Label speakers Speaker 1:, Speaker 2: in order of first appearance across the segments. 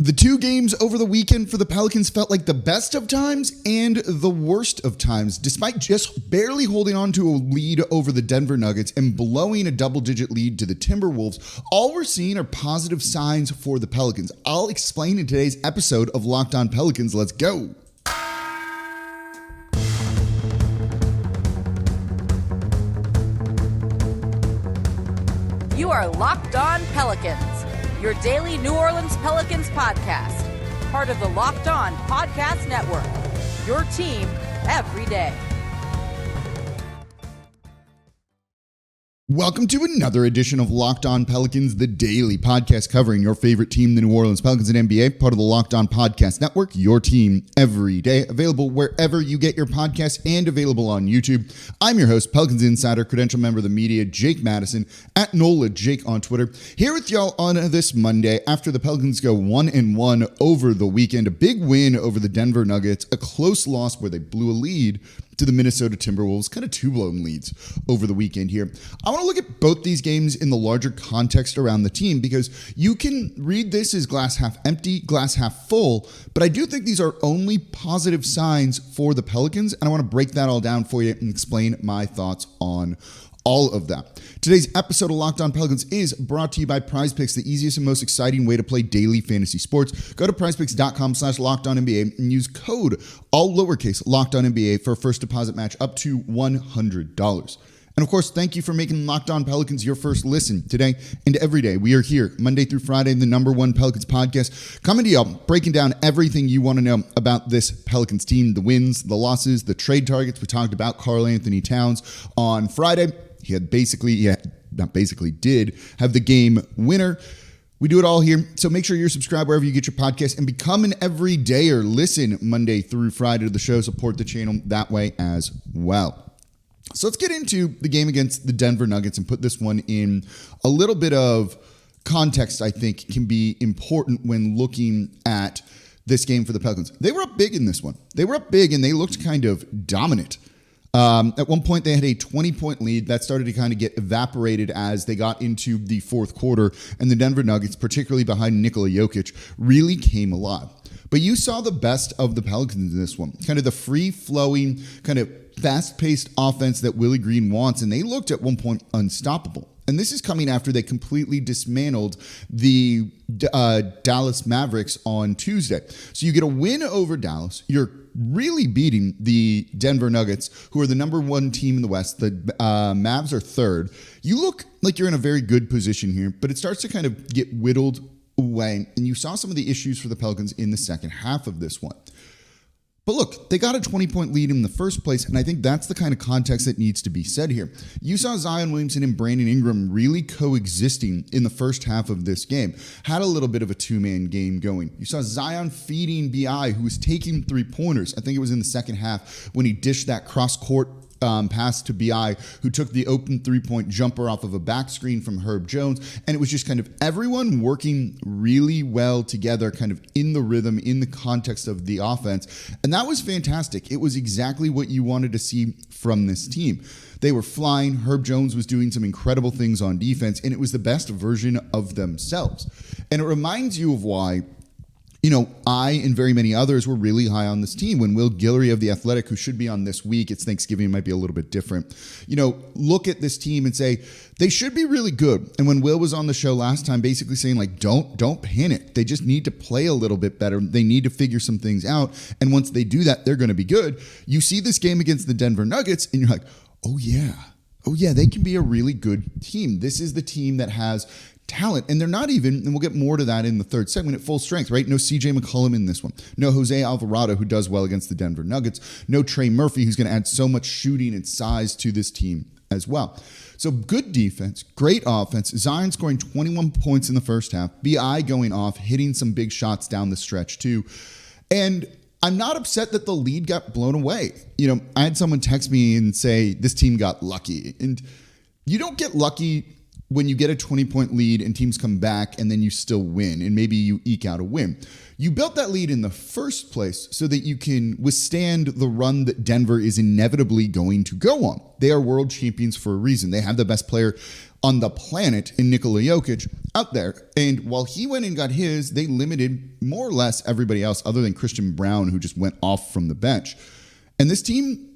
Speaker 1: The two games over the weekend for the Pelicans felt like the best of times and the worst of times, despite just barely holding on to a lead over the Denver Nuggets and blowing a double-digit lead to the Timberwolves. All we're seeing are positive signs for the Pelicans. I'll explain in today's episode of Locked On Pelicans. Let's go.
Speaker 2: You are Locked On Pelicans, your daily New Orleans Pelicans podcast, part of the Locked On Podcast Network, your team every day.
Speaker 1: Welcome to another edition of Locked On Pelicans, the daily podcast covering your favorite team, the New Orleans Pelicans and NBA, part of the Locked On Podcast Network, your team every day, available wherever you get your podcasts and available on YouTube. I'm your host, Pelicans Insider, credential member of the media, Jake Madison, at NOLA Jake on Twitter, here with y'all on this Monday after the Pelicans go 1-1 over the weekend, a big win over the Denver Nuggets, a close loss where they blew a lead to the Minnesota Timberwolves, kind of two blown leads over the weekend here. I want to look at both these games in the larger context around the team because you can read this as glass half empty, glass half full, but I do think these are only positive signs for the Pelicans, and I want to break that all down for you and explain my thoughts on all of that. Today's episode of Locked On Pelicans is brought to you by PrizePicks, the easiest and most exciting way to play daily fantasy sports. Go to prizepicks.com/LockedOnNBA and use code, all lowercase, LockedOnNBA for a first deposit match up to $100. And of course, thank you for making Locked On Pelicans your first listen today and every day. We are here Monday through Friday, the Number One Pelicans podcast, coming to you, breaking down everything you want to know about this Pelicans team, the wins, the losses, the trade targets. We talked about Karl-Anthony Towns on Friday. He did have the game winner. We do it all here. So make sure you're subscribed wherever you get your podcast and become an everydayer. Listen Monday through Friday to the show. Support the channel that way as well. So let's get into the game against the Denver Nuggets and put this one in a little bit of context. I think can be important when looking at this game for the Pelicans. They were up big in this one. They were up big and they looked kind of dominant. At one point, they had a 20-point lead that started to kind of get evaporated as they got into the fourth quarter, and the Denver Nuggets, particularly behind Nikola Jokic, really came alive. But you saw the best of the Pelicans in this one, kind of the free-flowing, kind of fast-paced offense that Willie Green wants, and they looked at one point unstoppable. And this is coming after they completely dismantled the Dallas Mavericks on Tuesday. So you get a win over Dallas. You're really beating the Denver Nuggets, who are the number one team in the West. The Mavs are third. You look like you're in a very good position here, but it starts to kind of get whittled away. And you saw some of the issues for the Pelicans in the second half of this one. But look, they got a 20-point lead in the first place, and I think that's the kind of context that needs to be said here. You saw Zion Williamson and Brandon Ingram really coexisting in the first half of this game. Had a little bit of a two-man game going. You saw Zion feeding B.I., who was taking three-pointers. I think it was in the second half when he dished that cross-court pass to B.I., who took the open three-point jumper off of a back screen from Herb Jones. And it was just kind of everyone working really well together, kind of in the rhythm, in the context of the offense. And that was fantastic. It was exactly what you wanted to see from this team. They were flying. Herb Jones was doing some incredible things on defense, and it was the best version of themselves. And it reminds you of why I and very many others were really high on this team when Will Guillory of The Athletic, who should be on this week, it's Thanksgiving, might be a little bit different, look at this team and say they should be really good. And when Will was on the show last time, basically saying like, don't panic. They just need to play a little bit better. They need to figure some things out. And once they do that, they're going to be good. You see this game against the Denver Nuggets and you're like, oh yeah, they can be a really good team. This is the team that has talent, and they're not even, and we'll get more to that in the third segment, at full strength, right? No CJ McCollum in this one. No Jose Alvarado, who does well against the Denver Nuggets. No Trey Murphy, who's going to add so much shooting and size to this team as well. So good defense, great offense. Zion scoring 21 points in the first half. B.I. going off, hitting some big shots down the stretch too. And I'm not upset that the lead got blown away. I had someone text me and say, this team got lucky. And you don't get lucky when you get a 20-point lead and teams come back and then you still win and maybe you eke out a win. You built that lead in the first place so that you can withstand the run that Denver is inevitably going to go on. They are world champions for a reason. They have the best player on the planet in Nikola Jokic out there. And while he went and got his, they limited more or less everybody else other than Christian Brown, who just went off from the bench. And this team,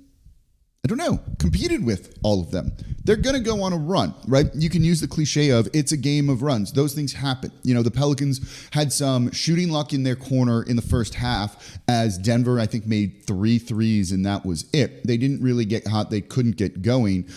Speaker 1: I don't know, competed with all of them. They're going to go on a run, right? You can use the cliche of it's a game of runs. Those things happen. You know, the Pelicans had some shooting luck in their corner in the first half as Denver, I think, made 3 threes and that was it. They didn't really get hot. They couldn't get going.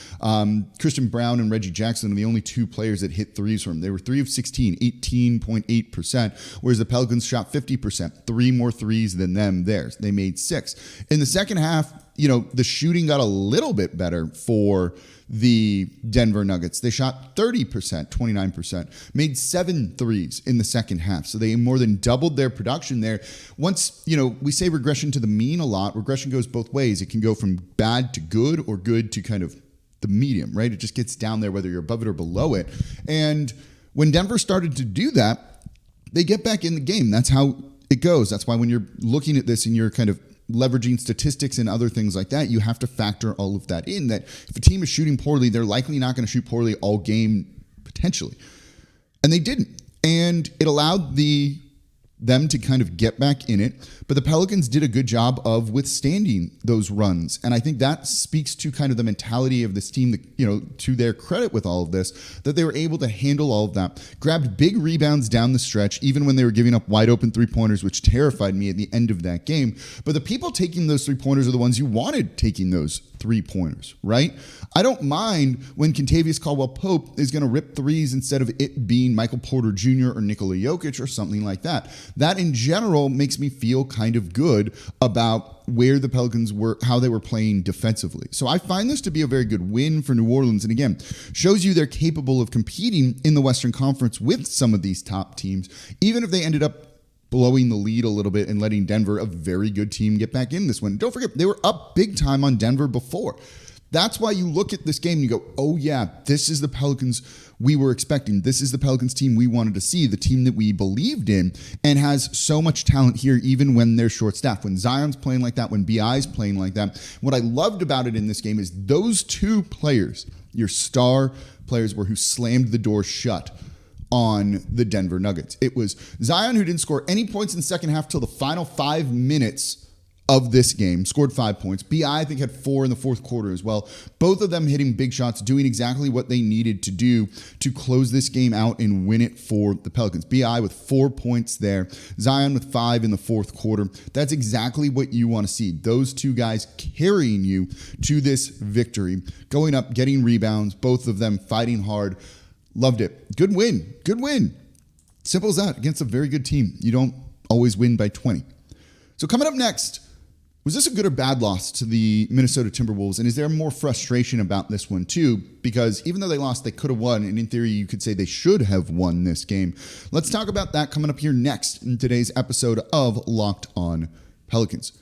Speaker 1: Christian Brown and Reggie Jackson are the only 2 players that hit threes from them. They were 3 of 16, 18.8%, whereas the Pelicans shot 50%, 3 more threes than them theirs. They made 6. In the second half, you know, the shooting got a little bit better for the Denver Nuggets. They shot 30%, 29%, made 7 threes in the second half. So they more than doubled their production there. Once, you know, we say regression to the mean a lot. Regression goes both ways. It can go from bad to good or good to kind of the medium, right? It just gets down there whether you're above it or below it. And when Denver started to do that, they get back in the game. That's how it goes. That's why when you're looking at this and you're kind of leveraging statistics and other things like that, you have to factor all of that in, that if a team is shooting poorly, they're likely not going to shoot poorly all game, potentially. And they didn't. And it allowed them to kind of get back in it. But the Pelicans did a good job of withstanding those runs. And I think that speaks to kind of the mentality of this team, that, you know, to their credit with all of this, that they were able to handle all of that, grabbed big rebounds down the stretch, even when they were giving up wide open 3-pointers, which terrified me at the end of that game. But the people taking those 3-pointers are the ones you wanted taking those 3-pointers, right? I don't mind when Kentavious Caldwell-Pope is going to rip threes instead of it being Michael Porter Jr. or Nikola Jokic or something like that. That in general makes me feel kind of good about where the Pelicans were, how they were playing defensively. So I find this to be a very good win for New Orleans. And again, shows you they're capable of competing in the Western Conference with some of these top teams, even if they ended up blowing the lead a little bit and letting Denver, a very good team, get back in this one. Don't forget, they were up big time on Denver before. That's why you look at this game and you go, oh yeah, this is the Pelicans we were expecting. This is the Pelicans team we wanted to see, the team that we believed in, and has so much talent here even when they're short-staffed. When Zion's playing like that, when BI's playing like that. What I loved about it in this game is those 2 players, your star players, were who slammed the door shut on the Denver Nuggets. It was Zion, who didn't score any points in the second half till the final 5 minutes of this game, scored 5 points. BI, I think, had 4 in the fourth quarter as well. Both of them hitting big shots, doing exactly what they needed to do to close this game out and win it for the Pelicans. BI with 4 points there. Zion with 5 in the fourth quarter. That's exactly what you want to see. Those 2 guys carrying you to this victory, going up, getting rebounds, both of them fighting hard. Loved it. Good win. Good win. Simple as that. Against a very good team. You don't always win by 20. So coming up next, was this a good or bad loss to the Minnesota Timberwolves? And is there more frustration about this one too? Because even though they lost, they could have won. And in theory, you could say they should have won this game. Let's talk about that coming up here next in today's episode of Locked On Pelicans.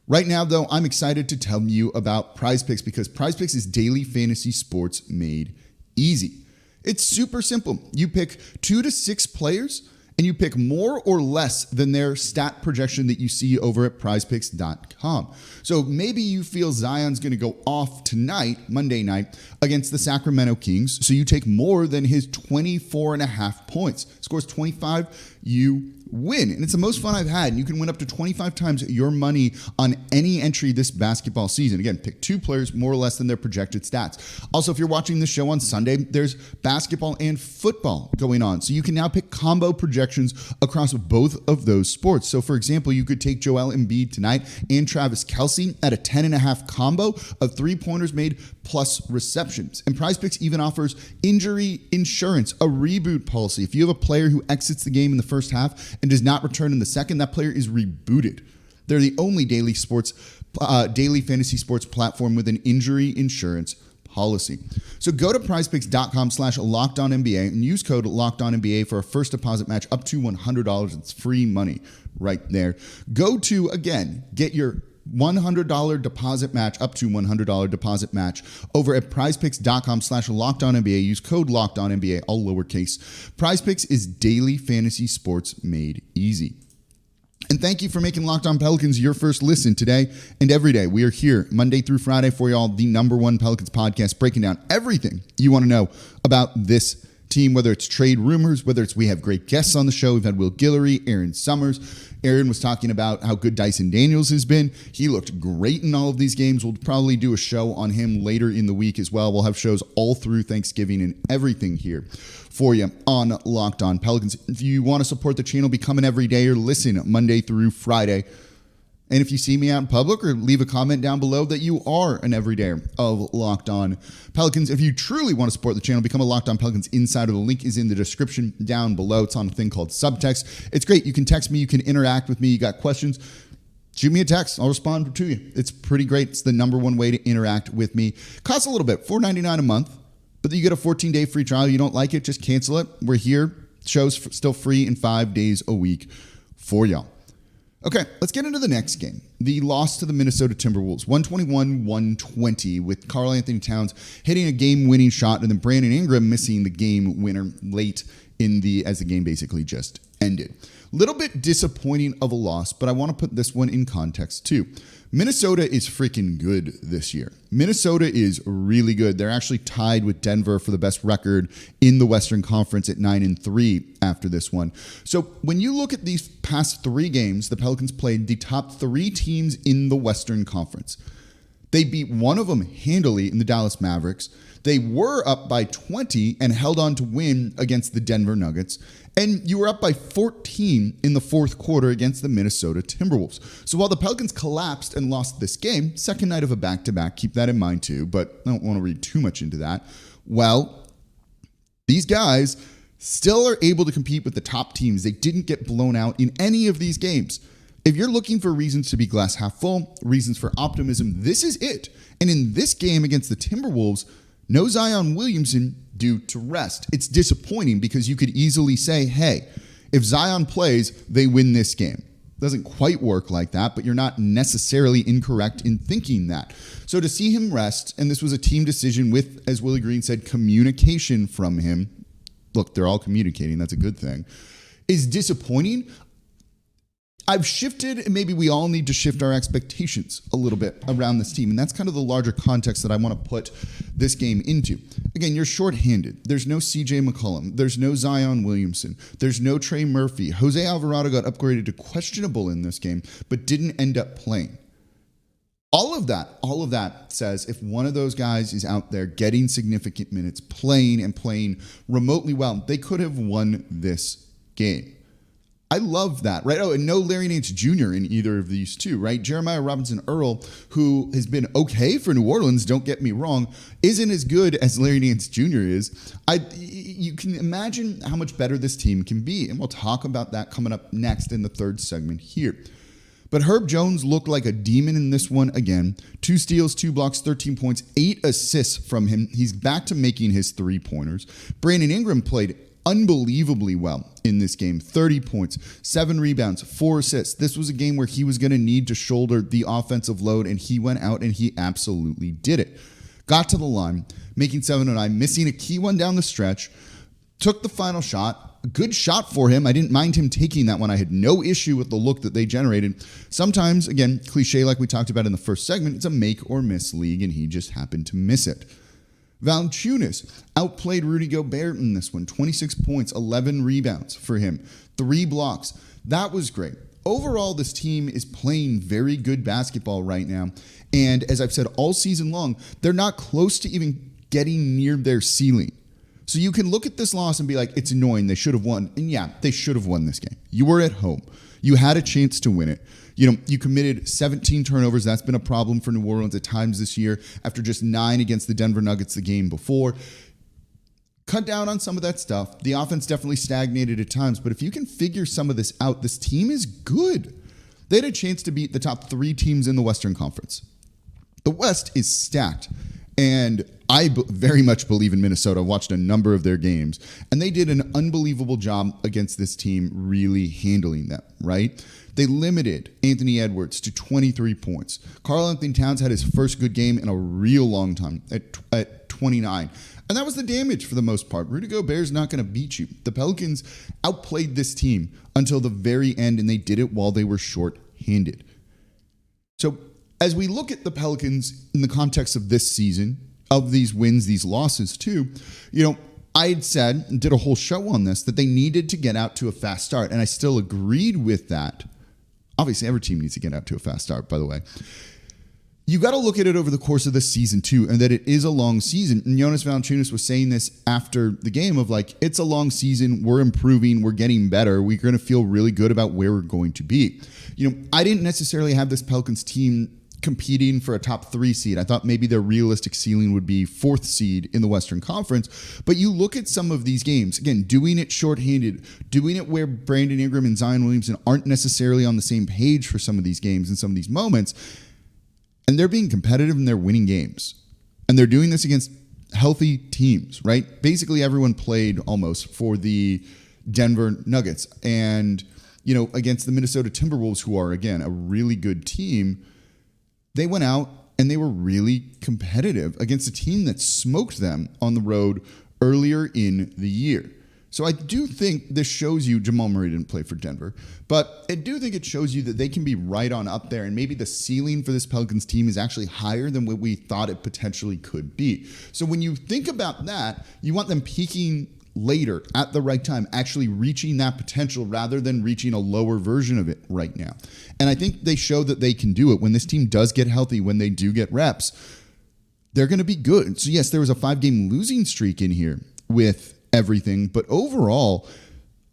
Speaker 1: Right now, though, I'm excited to tell you about PrizePicks, because PrizePicks is daily fantasy sports made easy. It's super simple. You pick 2 to 6 players, and you pick more or less than their stat projection that you see over at prizepicks.com. So maybe you feel Zion's going to go off tonight, Monday night, against the Sacramento Kings. So you take more than his 24.5 points. Scores 25, you win. And it's the most fun I've had. You can win up to 25 times your money on any entry this basketball season. Again, pick 2 players more or less than their projected stats. Also, if you're watching the show on Sunday, there's basketball and football going on. So you can now pick combo projections across both of those sports. So for example, you could take Joel Embiid tonight and Travis Kelce at a 10.5 combo of 3-pointers made plus receptions. And PrizePicks even offers injury insurance, a reboot policy. If you have a player who exits the game in the first half and does not return in the second, that player is rebooted. They're the only daily fantasy sports platform with an injury insurance policy. So go to prizepicks.com/LockedOnNBA and use code LockedOnNBA for a first deposit match up to $100. It's free money right there. Go to, again, get your $100 deposit match, up to $100 deposit match over at prizepicks.com/LockedOnNBA. Use code LockedOnNBA, all lowercase. PrizePicks is daily fantasy sports made easy. And thank you for making Locked On Pelicans your first listen today and every day. We are here Monday through Friday for y'all, the Number One Pelicans podcast, breaking down everything you want to know about this team, whether it's trade rumors, whether it's we have great guests on the show. We've had Will Guillory, Aaron Summers. Aaron was talking about how good Dyson Daniels has been. He looked great in all of these games. We'll probably do a show on him later in the week as well. We'll have shows all through Thanksgiving and everything here for you on Locked On Pelicans. If you want to support the channel, become an everydayer. Listen Monday through Friday. And if you see me out in public, or leave a comment down below that you are an everydayer of Locked On Pelicans. If you truly want to support the channel, become a Locked On Pelicans insider. The link is in the description down below. It's on a thing called Subtext. It's great. You can text me. You can interact with me. You got questions, shoot me a text. I'll respond to you. It's pretty great. It's the number one way to interact with me. Costs a little bit, $4.99 a month, but you get a 14-day free trial. You don't like it, just cancel it. We're here. Show's still free in 5 days a week for y'all. Okay, let's get into the next game. The loss to the Minnesota Timberwolves, 121-120, with Karl-Anthony Towns hitting a game-winning shot and then Brandon Ingram missing the game winner late as the game basically just ended. Little bit disappointing of a loss, but I want to put this one in context too. Minnesota is freaking good this year. Minnesota is really good. They're actually tied with Denver for the best record in the Western Conference at 9-3 after this one. So when you look at these past 3 games, the Pelicans played the top 3 teams in the Western Conference. They beat one of them handily in the Dallas Mavericks. They were up by 20 and held on to win against the Denver Nuggets. And you were up by 14 in the fourth quarter against the Minnesota Timberwolves. So while the Pelicans collapsed and lost this game, second night of a back-to-back, keep that in mind too, but I don't want to read too much into that. Well, these guys still are able to compete with the top teams. They didn't get blown out in any of these games. If you're looking for reasons to be glass half full, reasons for optimism, this is it. And in this game against the Timberwolves, no Zion Williamson due to rest. It's disappointing because you could easily say, hey, if Zion plays, they win this game. Doesn't quite work like that, but you're not necessarily incorrect in thinking that. So to see him rest, and this was a team decision with, as Willie Green said, communication from him. Look, they're all communicating. That's a good thing. Is disappointing. I've shifted, and maybe we all need to shift our expectations a little bit around this team. And that's kind of the larger context that I want to put this game into. Again, you're shorthanded. There's no CJ McCollum. There's no Zion Williamson. There's no Trey Murphy. Jose Alvarado got upgraded to questionable in this game, but didn't end up playing. All of that says if one of those guys is out there getting significant minutes, playing and playing remotely well, they could have won this game. I love that, right? Oh, and no Larry Nance Jr. in either of these two, right? Jeremiah Robinson Earl, who has been okay for New Orleans, don't get me wrong, isn't as good as Larry Nance Jr. is. You can imagine how much better this team can be, and we'll talk about that coming up next in the third segment here. But Herb Jones looked like a demon in this one again. 2 steals, 2 blocks, 13 points, 8 assists from him. He's back to making his 3-pointers. Brandon Ingram played unbelievably well in this game. 30 points, 7 rebounds, 4 assists. This was a game where he was going to need to shoulder the offensive load, and he went out and he absolutely did it. Got to the line, making 7-9, missing a key one down the stretch, took the final shot. A good shot for him. I didn't mind him taking that one. I had no issue with the look that they generated. Sometimes, again, cliche like we talked about in the first segment, it's a make or miss league, and he just happened to miss it. Valanciunas outplayed Rudy Gobert in this one. 26 points, 11 rebounds for him, 3 blocks. That was great. Overall, this team is playing very good basketball right now. And as I've said all season long, they're not close to even getting near their ceiling. So you can look at this loss and be like, it's annoying. They should have won. And yeah, they should have won this game. You were at home. You had a chance to win it. You committed 17 turnovers. That's been a problem for New Orleans at times this year after just 9 against the Denver Nuggets the game before. Cut down on some of that stuff. The offense definitely stagnated at times, but if you can figure some of this out, this team is good. They had a chance to beat the top 3 teams in the Western Conference. The West is stacked. And I very much believe in Minnesota. I watched a number of their games, and they did an unbelievable job against this team, really handling them, right? They limited Anthony Edwards to 23 points. Karl-Anthony Towns had his first good game in a real long time at 29. And that was the damage for the most part. Rudy Gobert's not going to beat you. The Pelicans outplayed this team until the very end, and they did it while they were short-handed. So as we look at the Pelicans in the context of this season, of these wins, these losses too, I had said and did a whole show on this that they needed to get out to a fast start, and I still agreed with that. Obviously, every team needs to get out to a fast start, by the way. You got to look at it over the course of the season too, and that it is a long season. And Jonas Valanciunas was saying this after the game of it's a long season. We're improving. We're getting better. We're going to feel really good about where we're going to be. I didn't necessarily have this Pelicans team competing for a top 3 seed. I thought maybe their realistic ceiling would be 4th seed in the Western Conference. But you look at some of these games, again, doing it shorthanded, doing it where Brandon Ingram and Zion Williamson aren't necessarily on the same page for some of these games and some of these moments. And they're being competitive and they're winning games. And they're doing this against healthy teams, right? Basically, everyone played almost for the Denver Nuggets. And, against the Minnesota Timberwolves, who are, again, a really good team, they went out and they were really competitive against a team that smoked them on the road earlier in the year. So I do think this shows you, Jamal Murray didn't play for Denver, but I do think it shows you that they can be right on up there, and maybe the ceiling for this Pelicans team is actually higher than what we thought it potentially could be. So when you think about that, you want them peaking later at the right time, actually reaching that potential rather than reaching a lower version of it right now. And I think they show that they can do it. When this team does get healthy, when they do get reps, they're going to be good. So yes, there was a 5-game losing streak in here with everything, but overall,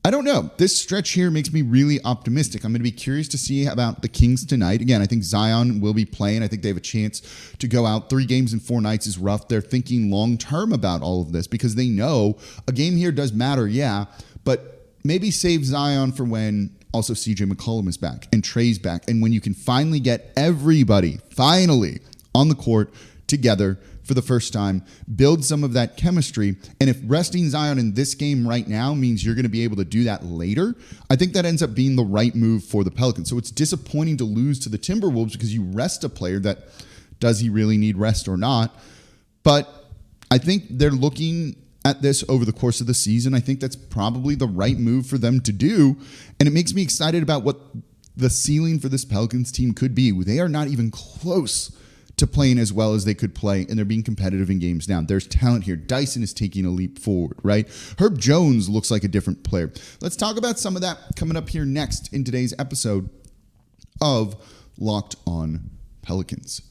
Speaker 1: I don't know. This stretch here makes me really optimistic. I'm going to be curious to see about the Kings tonight. Again, I think Zion will be playing. I think they have a chance to go out. 3 games in 4 nights is rough. They're thinking long-term about all of this because they know a game here does matter, yeah, but maybe save Zion for when also CJ McCollum is back and Trey's back, and when you can finally get everybody finally on the court together for the first time, build some of that chemistry. And if resting Zion in this game right now means you're going to be able to do that later, I think that ends up being the right move for the Pelicans. So it's disappointing to lose to the Timberwolves because you rest a player that, does he really need rest or not? But I think they're looking at this over the course of the season. I think that's probably the right move for them to do. And it makes me excited about what the ceiling for this Pelicans team could be. They are not even close to playing as well as they could play, and they're being competitive in games now. There's talent here. Dyson is taking a leap forward, right? Herb Jones looks like a different player. Let's talk about some of that coming up here next in today's episode of Locked On Pelicans.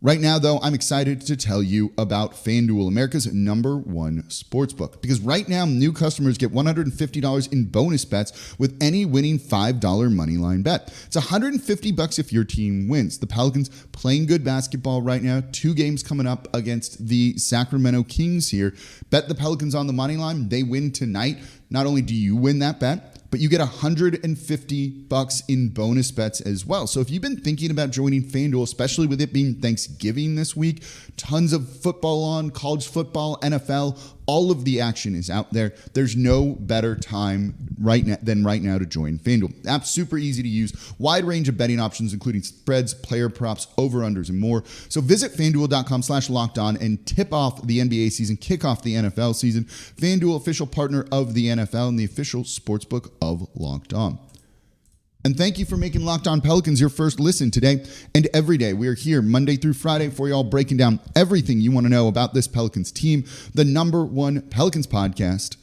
Speaker 1: Right now, though, I'm excited to tell you about FanDuel, America's number one sportsbook. Because right now, new customers get $150 in bonus bets with any winning $5 moneyline bet. It's $150 if your team wins. The Pelicans playing good basketball right now. 2 games coming up against the Sacramento Kings here. Bet the Pelicans on the moneyline. They win tonight. Not only do you win that bet, but you get $150 in bonus bets as well. So if you've been thinking about joining FanDuel, especially with it being Thanksgiving this week, tons of football on, college football, NFL, all of the action is out there. There's no better time than right now to join FanDuel. The app's super easy to use, wide range of betting options, including spreads, player props, over-unders, and more. So visit FanDuel.com/lockedon and tip off the NBA season, kick off the NFL season. FanDuel, official partner of the NFL and the official sportsbook of Locked On. And thank you for making Locked On Pelicans your first listen today and every day. We are here Monday through Friday for you all, breaking down everything you want to know about this Pelicans team, the Number One Pelicans podcast.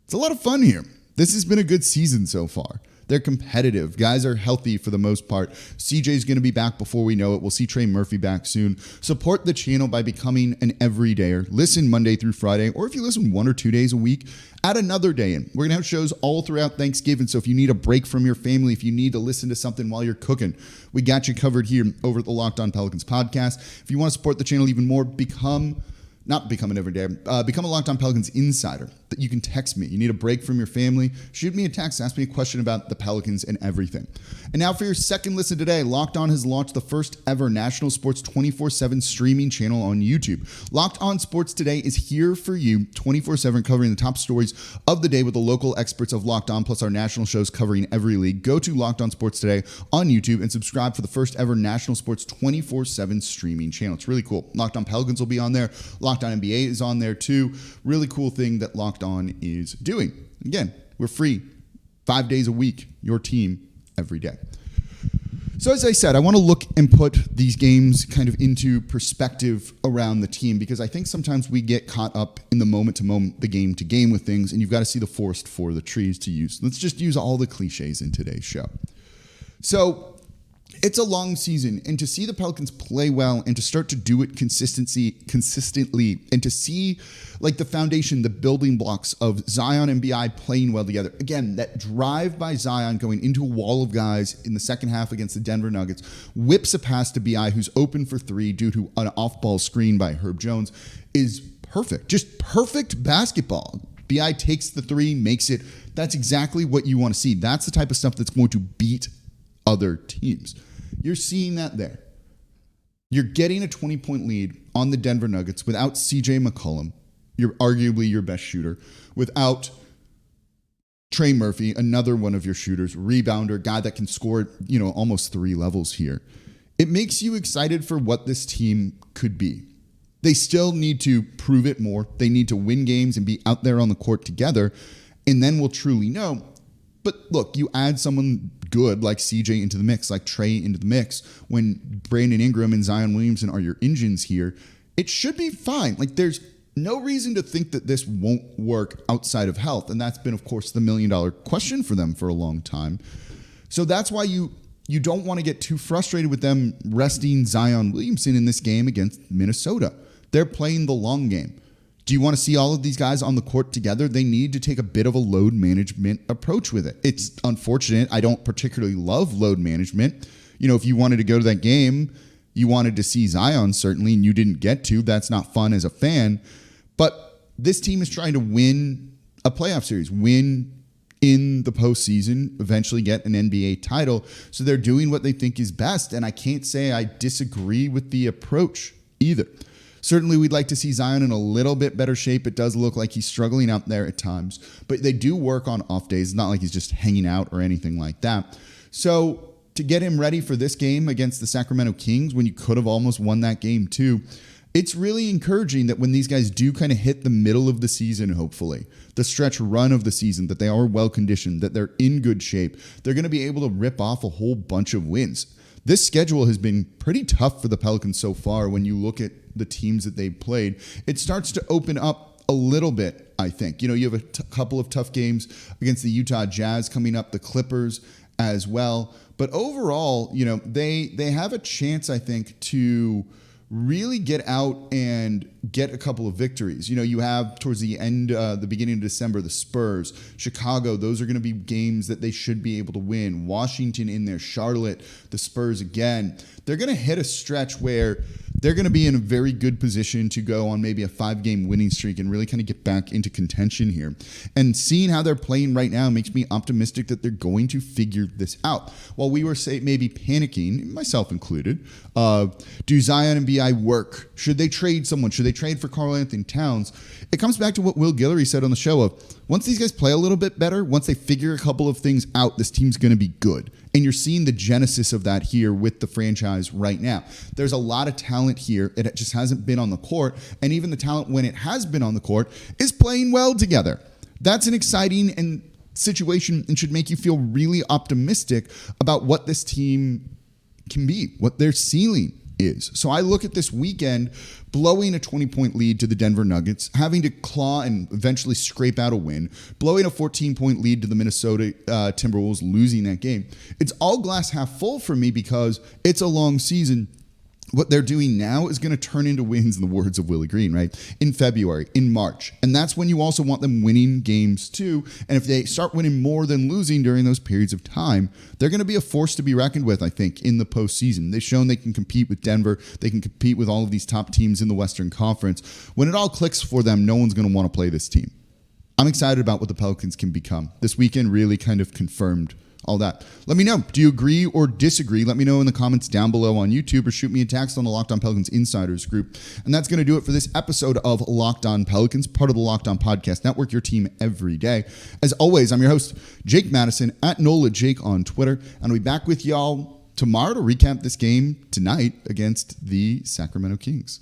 Speaker 1: It's a lot of fun here. This has been a good season so far. They're competitive. Guys are healthy for the most part. CJ's going to be back before we know it. We'll see Trey Murphy back soon. Support the channel by becoming an everydayer. Listen Monday through Friday, or if you listen 1 or 2 days a week, add another day in. We're going to have shows all throughout Thanksgiving, so if you need a break from your family, if you need to listen to something while you're cooking, we got you covered here over at the Locked On Pelicans podcast. If you want to support the channel even more, become not become an everyday, become a Locked On Pelicans insider that you can text me. You need a break from your family, shoot me a text, ask me a question about the Pelicans and everything. And now for your second listen today, Locked On has launched the first ever national sports 24/7 streaming channel on YouTube. Locked On Sports Today is here for you 24/7, covering the top stories of the day with the local experts of Locked On, plus our national shows covering every league. Go to Locked On Sports Today on YouTube and subscribe for the first ever national sports 24/7 streaming channel. It's really cool. Locked On Pelicans will be on there. Locked On NBA is on there too. Really cool thing that Locked On is doing. Again, we're free 5 days a week, your team every day. So as I said, I want to look and put these games kind of into perspective around the team, because I think sometimes we get caught up in the moment to moment, the game to game with things, and you've got to see the forest for the trees to use. Let's just use all the cliches in today's show. So it's a long season, and to see the Pelicans play well and to start to do it consistently, and to see like the foundation, the building blocks of Zion and BI playing well together. Again, that drive by Zion going into a wall of guys in the second half against the Denver Nuggets, whips a pass to BI who's open for three due to an off-ball screen by Herb Jones, is perfect. Just perfect basketball. BI takes the three, makes it. That's exactly what you want to see. That's the type of stuff that's going to beat other teams. You're seeing that there. You're getting a 20-point lead on the Denver Nuggets without CJ McCollum. You're arguably your best shooter. Without Trey Murphy, another one of your shooters, rebounder, guy that can score, almost 3 levels here. It makes you excited for what this team could be. They still need to prove it more. They need to win games and be out there on the court together, and then we'll truly know. But look, you add someone good like CJ into the mix, like Trey into the mix, when Brandon Ingram and Zion Williamson are your engines here, it should be fine. Like, there's no reason to think that this won't work outside of health. And that's been, of course, the $1 million question for them for a long time. So that's why you don't want to get too frustrated with them resting Zion Williamson in this game against Minnesota. They're playing the long game. Do you want to see all of these guys on the court together? They need to take a bit of a load management approach with it. It's unfortunate. I don't particularly love load management. If you wanted to go to that game, you wanted to see Zion certainly, and you didn't get to. That's not fun as a fan. But this team is trying to win a playoff series, win in the postseason, eventually get an NBA title. So they're doing what they think is best. And I can't say I disagree with the approach either. Certainly, we'd like to see Zion in a little bit better shape. It does look like he's struggling out there at times, but they do work on off days. It's not like he's just hanging out or anything like that. So to get him ready for this game against the Sacramento Kings, when you could have almost won that game too, it's really encouraging that when these guys do kind of hit the middle of the season, hopefully, the stretch run of the season, that they are well conditioned, that they're in good shape, they're going to be able to rip off a whole bunch of wins. This schedule has been pretty tough for the Pelicans so far. When you look at the teams that they've played, it starts to open up a little bit, I think. You have a couple of tough games against the Utah Jazz coming up, the Clippers as well. But overall, they have a chance, I think, to really get out and get a couple of victories. You have towards the end, the beginning of December, the Spurs, Chicago. Those are going to be games that they should be able to win. Washington in there, Charlotte, the Spurs again. They're going to hit a stretch where they're going to be in a very good position to go on maybe a 5-game winning streak and really kind of get back into contention here. And seeing how they're playing right now makes me optimistic that they're going to figure this out. While we were, maybe panicking, myself included, do Zion and BI work? Should they trade someone? Should they trade for Karl-Anthony Towns? It comes back to what Will Guillory said on the show of, once these guys play a little bit better, once they figure a couple of things out, this team's going to be good. And you're seeing the genesis of that here with the franchise right now. There's a lot of talent here. It just hasn't been on the court. And even the talent, when it has been on the court, is playing well together. That's an exciting situation and should make you feel really optimistic about what this team can be, what their ceiling is. So I look at this weekend blowing a 20-point lead to the Denver Nuggets, having to claw and eventually scrape out a win, blowing a 14-point lead to the Minnesota Timberwolves, losing that game. It's all glass half full for me because it's a long season. what they're doing now is going to turn into wins, in the words of Willie Green, right? In February, in March. And that's when you also want them winning games too. And if they start winning more than losing during those periods of time, they're going to be a force to be reckoned with, I think, in the postseason. They've shown they can compete with Denver. They can compete with all of these top teams in the Western Conference. When it all clicks for them, no one's going to want to play this team. I'm excited about what the Pelicans can become. This weekend really kind of confirmed all that. Let me know. Do you agree or disagree? Let me know in the comments down below on YouTube or shoot me a text on the Locked On Pelicans Insiders group. And that's going to do it for this episode of Locked On Pelicans, part of the Locked On Podcast Network, your team every day. As always, I'm your host, Jake Madison, at NOLA Jake on Twitter. And I'll be back with y'all tomorrow to recap this game tonight against the Sacramento Kings.